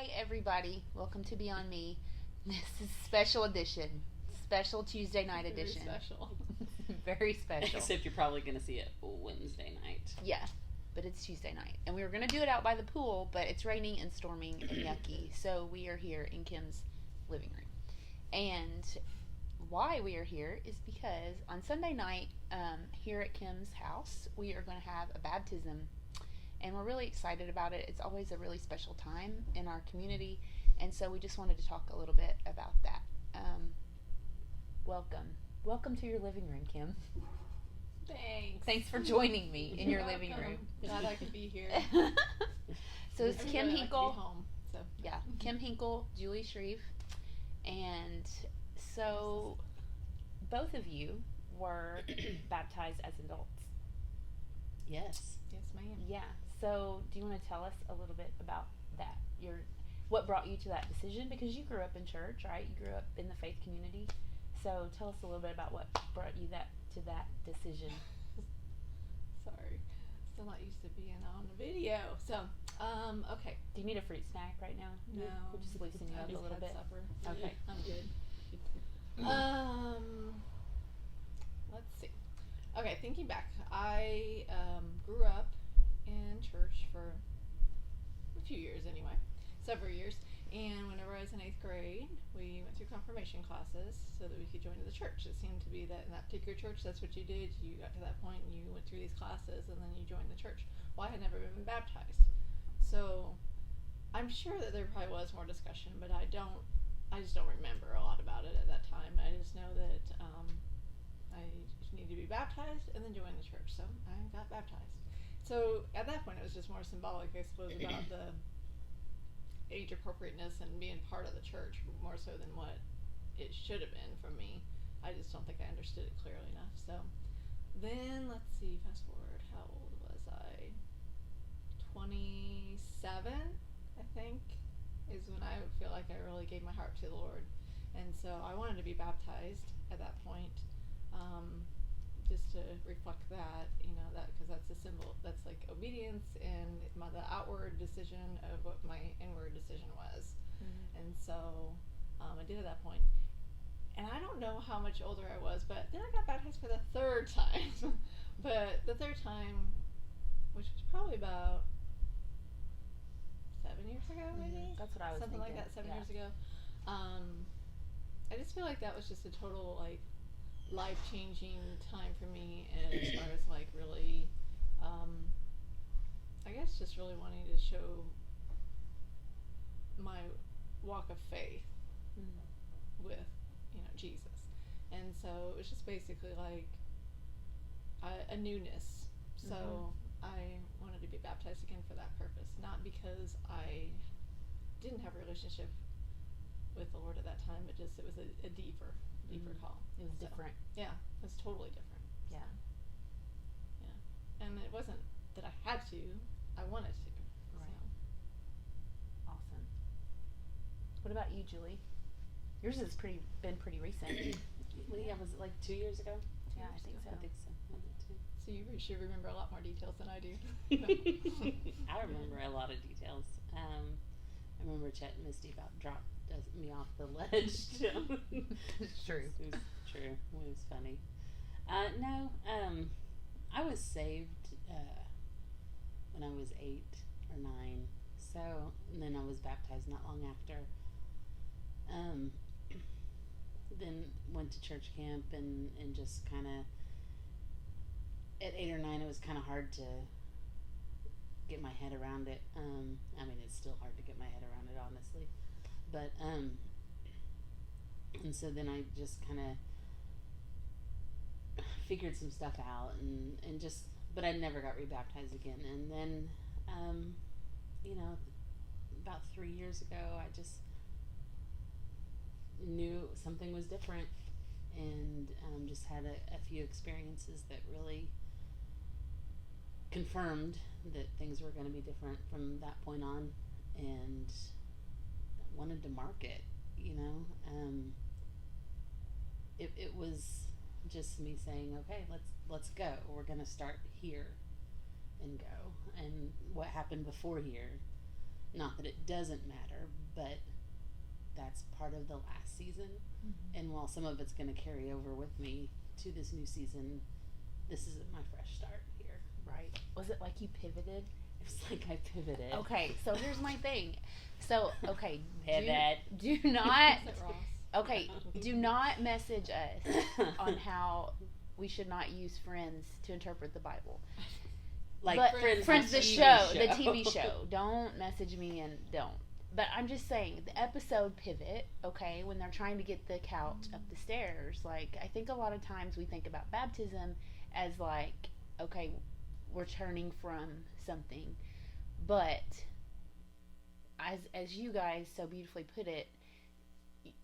Hi, everybody. Welcome to Beyond Me. This is special edition, special Tuesday night edition. Very special. Very special. Except you're probably going to see it Wednesday night. Yeah, but it's Tuesday night. And we were going to do it out by the pool, but it's raining and storming and yucky. So we are here in Kim's living room. And why we are here is because on Sunday night, here at Kim's house, we are going to have a baptism. And we're really excited about it. It's always a really special time in our community. And so we just wanted to talk a little bit about that. Welcome to your living room, Kim. Thanks. Thanks for joining me in your You're living welcome. room. Glad I could be here. So it's Kim Everybody Hinkle. like to be home, so. Yeah, Kim Hinkle, Julie Shreve. And so both of you were baptized as adults. Yes. Yes, ma'am. Yeah. So do you want to tell us a little bit about that? What brought you to that decision? Because you grew up in church, right? You grew up in the faith community. So tell us a little bit about what brought you to that decision. Sorry. Still not used to being on the video. So, okay. Do you need a fruit snack right now? No. We'll just loosen you I up a just little had bit. supper. Okay. I'm good. Let's see. Okay, thinking back, I grew up in church for a few years anyway, several years. And whenever I was in 8th grade, we went through confirmation classes so that we could join the church. It seemed to be that in that particular church, that's what you did. You got to that point and you went through these classes and then you joined the church. Well, I had never been baptized. So I'm sure that there probably was more discussion, but I just don't remember a lot about it at that time. I just know that I needed to be baptized and then join the church. So I got baptized. So at that point, it was just more symbolic, I suppose, about the age appropriateness and being part of the church more so than what it should have been for me. I just don't think I understood it clearly enough. So then, let's see, fast forward, how old was I? 27, I think, is when I feel like I really gave my heart to the Lord. And so I wanted to be baptized at that point, just to reflect that, that because that's a symbol, that's like obedience and the outward decision of what my inward decision was. Mm-hmm. And so I did at that point. And I don't know how much older I was, but then I got baptized for the third time. But the third time, which was probably about 7 years ago, maybe? That's what I was Something thinking. like that, 7 years ago. I just feel like that was just a total, life-changing time for me as far as, really, I guess just really wanting to show my walk of faith with, Jesus. And so it was just basically a newness. So I wanted to be baptized again for that purpose, not because I didn't have a relationship with the Lord at that time, but just it was a deeper call. It was different. Yeah, it was totally different. Yeah. Yeah. And it wasn't that I had to, I wanted to. Right. So. Awesome. What about you, Julie? Yours has been pretty recent. Yeah, was it 2 years ago? Yeah, I think so. I think so. So you should remember a lot more details than I do. I remember a lot of details. I remember Chet and Misty about dropped me off the ledge. It's true. It was true. It was funny. No, I was saved when I was 8 or 9. So, and then I was baptized not long after. Then went to church camp and just kind of, at 8 or 9, it was kind of hard to get my head around it. It's still hard to get my head around it, honestly. But, and so then I just kind of figured some stuff out and just, but I never got rebaptized again. And then, about 3 years ago, I just knew something was different and just had a few experiences that really confirmed that things were going to be different from that point on, and wanted to mark it. It was just me saying, okay, let's go. We're going to start here and go. And what happened before here, not that it doesn't matter, but that's part of the last season. Mm-hmm. And while some of it's going to carry over with me to this new season, this is my fresh start here. Right. Was it like you pivoted? It was like I pivoted. Okay, so here's my thing. So, okay, Pivot. do not, Is it Ross? okay, do not message us on how we should not use Friends to interpret the Bible. Like But Friends the show, the TV TV show. Don't message me and don't. But I'm just saying, the episode pivot, okay, when they're trying to get the couch up the stairs, like, I think a lot of times we think about baptism as like, okay, we're turning from something. But as you guys so beautifully put it,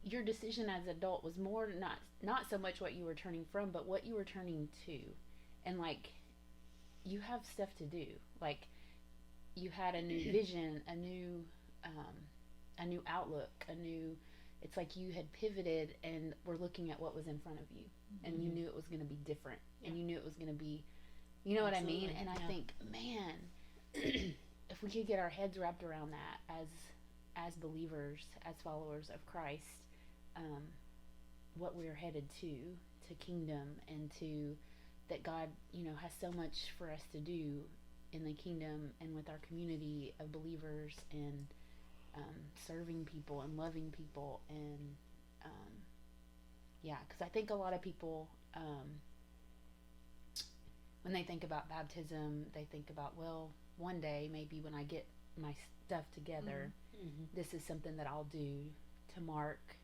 your decision as an adult was more not so much what you were turning from, but what you were turning to. And like, you have stuff to do. Like, you had a new vision, a new outlook, it's like you had pivoted and were looking at what was in front of you, and you knew it was going to be different, and you knew it was going to be, you know Absolutely. what I mean? And I think, man, if we could get our heads wrapped around that as believers, as followers of Christ, what we're headed to kingdom, and to that God, has so much for us to do in the kingdom and with our community of believers, and serving people and loving people, and because I think a lot of people, when they think about baptism, they think about, well, one day maybe when I get my stuff together, this is something that I'll do to mark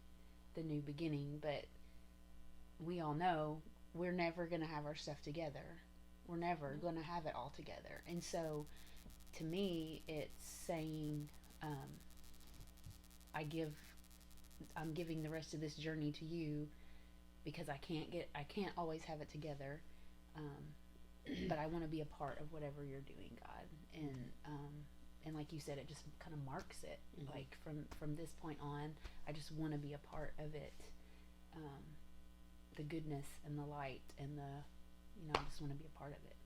the new beginning. But we all know we're never going to have our stuff together. We're never going to have it all together. And so, to me, it's saying, I'm giving the rest of this journey to you, because I can't always have it together. But I want to be a part of whatever you're doing, God. And like you said, it just kind of marks it. Like, from this point on, I just want to be a part of it. The goodness and the light and I just want to be a part of it.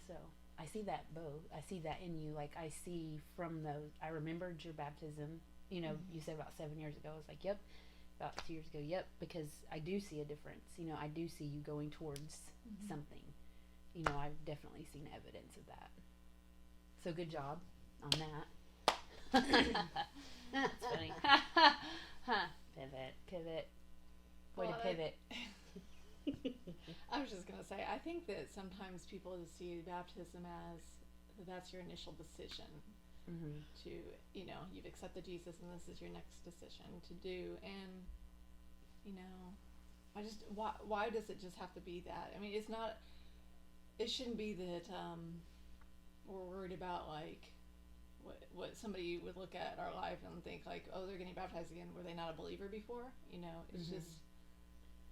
So I see that both. I see that in you. Like, I see from those, I remembered your baptism, you said about 7 years ago. I was like, yep. About 2 years ago, yep. Because I do see a difference. I do see you going towards something. I've definitely seen evidence of that. So good job on that. That's funny. Pivot. Way to pivot. I was just going to say, I think that sometimes people see baptism as that's your initial decision to, you've accepted Jesus and this is your next decision to do. And, why does it just have to be that? I mean, it shouldn't be that we're worried about, like, what somebody would look at our life and think, like, oh, they're getting baptized again. Were they not a believer before?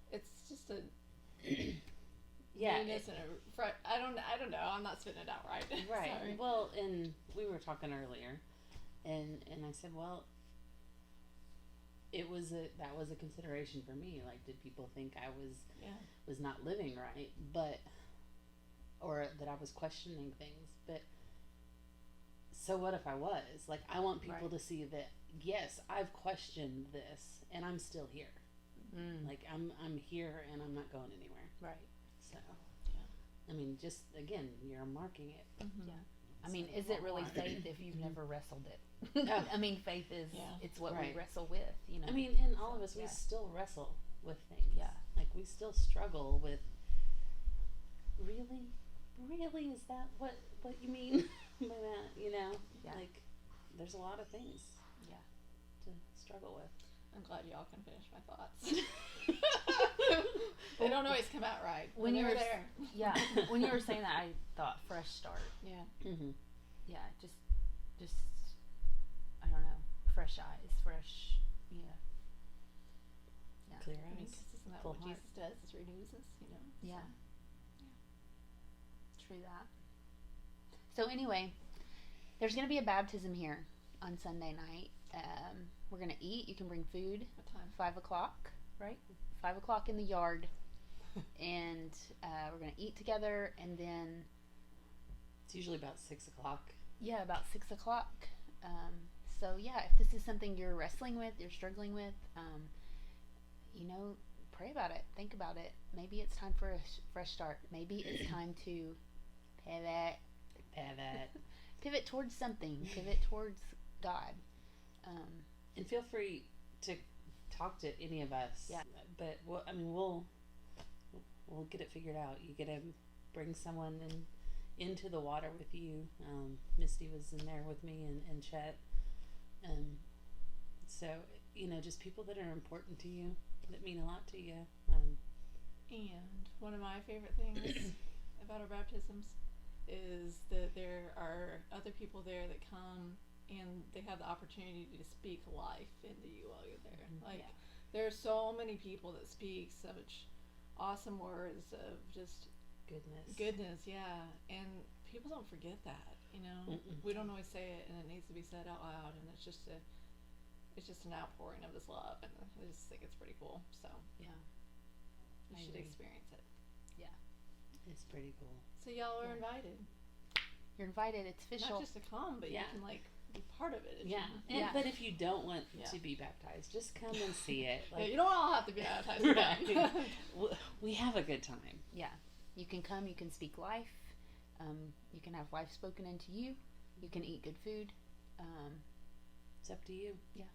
It's just a newness and I don't know. I'm not spitting it out right. Right. Sorry. Well, and we were talking earlier, and I said, well, that was a consideration for me. Like, did people think I was not living right, or that I was questioning things? But so what if I was? Like, I want people to see that, yes, I've questioned this and I'm still here. Like, I'm here and I'm not going anywhere. Right. So, I mean, just, again, you're marking it. Yeah. I mean, is it really faith if you've never wrestled it? I mean, faith is, it's what we wrestle with, I mean, and all of us, we still wrestle with things. Yeah. Like, we still struggle with, really, is that what you mean by that, Yeah. Like, there's a lot of things to struggle with. I'm glad y'all can finish my thoughts. They don't always come out right when you're there. Yeah. When you were saying that, I thought fresh start. Yeah. Yeah. Just I don't know. Fresh eyes. Fresh. Yeah. Clear I mean, eyes. 'cause isn't that Full what heart. Jesus does? Is renews us, Yeah. So, True that. So anyway, there's going to be a baptism here on Sunday night. We're going to eat. You can bring food. What time? 5:00, right? 5:00 in the yard. And we're going to eat together. And then... It's usually about 6:00. Yeah, about 6:00. So yeah, if this is something you're wrestling with, you're struggling with, pray about it, think about it. Maybe it's time for a fresh start. Maybe it's time to pivot, pivot towards something, pivot towards God. And feel free to talk to any of us. Yeah. But we'll get it figured out. You get to bring someone into the water with you. Misty was in there with me and Chet. So just people that are important to you, that mean a lot to you. And one of my favorite things about our baptisms is that there are other people there that come and they have the opportunity to speak life into you while you're there. Like, there are so many people that speak such awesome words of just goodness, yeah. And people don't forget that, We don't always say it, and it needs to be said out loud, and it's just an outpouring of this love, and I just think it's pretty cool. So yeah, you should experience it. Yeah, it's pretty cool. So y'all are invited. You're invited. It's official. Not just to come, but you can be part of it. But if you don't want to be baptized, just come and see it. You don't all have to be baptized. Right. We have a good time. Yeah, you can come. You can speak life. You can have life spoken into you. You can eat good food. It's up to you. Yeah.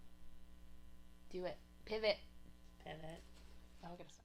Do it. Pivot. Pivot. Oh, I gotta stop.